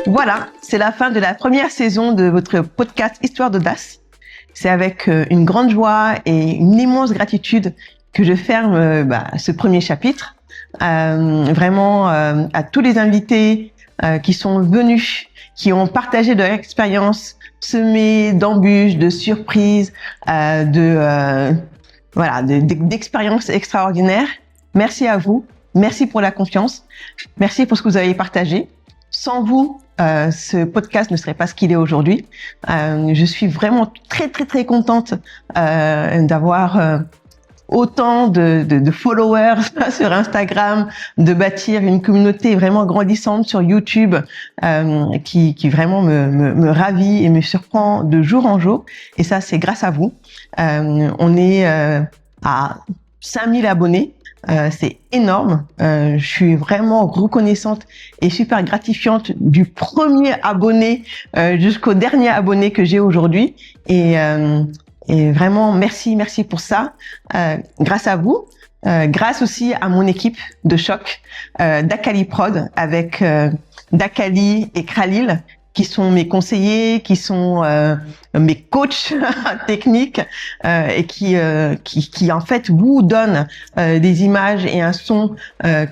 Voilà, c'est la fin de la première saison de votre podcast Histoire d'audace. C'est avec une grande joie et une immense gratitude que je ferme ce premier chapitre. Vraiment à tous les invités qui sont venus, qui ont partagé leur expérience semée d'embûches, de surprises, d'expériences extraordinaires. Merci à vous. Merci pour la confiance. Merci pour ce que vous avez partagé. Sans vous, ce podcast ne serait pas ce qu'il est aujourd'hui. Je suis vraiment très, très, très contente d'avoir autant de followers sur Instagram, de bâtir une communauté vraiment grandissante sur YouTube qui vraiment me ravit et me surprend de jour en jour. Et ça, c'est grâce à vous. On est à 5000 abonnés. C'est énorme. Je suis vraiment reconnaissante et super gratifiante du premier abonné jusqu'au dernier abonné que j'ai aujourd'hui. Et vraiment, merci pour ça. Grâce à vous, grâce aussi à mon équipe de choc, Dakali Prod, avec Dakali et Khalil, qui sont mes conseillers, qui sont mes coachs techniques et qui en fait vous donnent des images et un son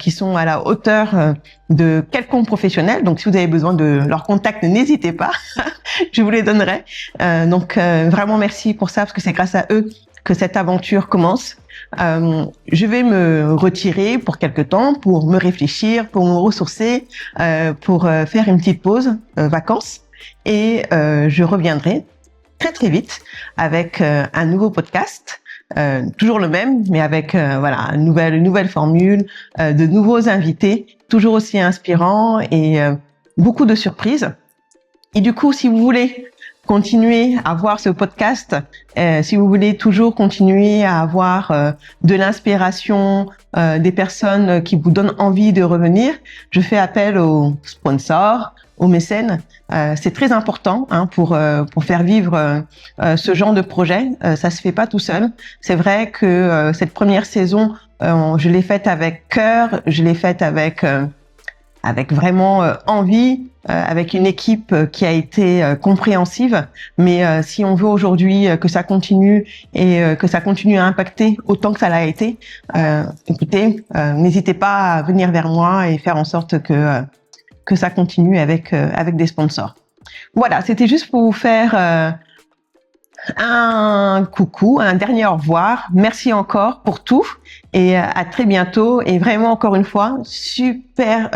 qui sont à la hauteur de quelconque professionnel. Donc si vous avez besoin de leur contact, n'hésitez pas, je vous les donnerai. Donc vraiment merci pour ça, parce que c'est grâce à eux que cette aventure commence. Je vais me retirer pour quelque temps, pour me réfléchir, pour me ressourcer, pour faire une petite pause vacances, et je reviendrai très très vite avec un nouveau podcast, toujours le même, mais avec une nouvelle formule, de nouveaux invités, toujours aussi inspirants et beaucoup de surprises. Et du coup, si vous voulez continuer à voir ce podcast, si vous voulez toujours continuer à avoir de l'inspiration, des personnes qui vous donnent envie de revenir, je fais appel aux sponsors, aux mécènes. C'est très important pour faire vivre ce genre de projet. Ça se fait pas tout seul. C'est vrai que cette première saison, je l'ai faite avec cœur, je l'ai faite avec vraiment envie, avec une équipe qui a été compréhensive. Mais si on veut aujourd'hui que ça continue et que ça continue à impacter autant que ça l'a été, écoutez, n'hésitez pas à venir vers moi et faire en sorte que ça continue avec des sponsors. Voilà, c'était juste pour vous faire un coucou, un dernier au revoir. Merci encore pour tout et à très bientôt. Et vraiment, encore une fois, super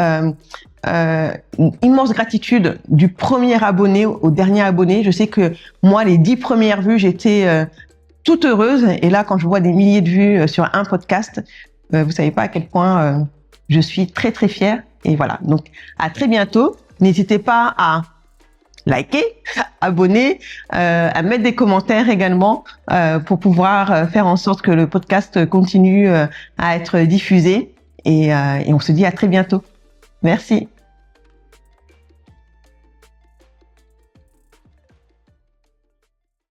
immense gratitude du premier abonné au dernier abonné. Je sais que moi, les 10 premières vues, j'étais toute heureuse. Et là, quand je vois des milliers de vues sur un podcast, vous savez pas à quel point je suis très très fière. Et voilà, donc à très bientôt. N'hésitez pas à liker, abonner, à mettre des commentaires également pour pouvoir faire en sorte que le podcast continue à être diffusé. Et on se dit à très bientôt. Merci.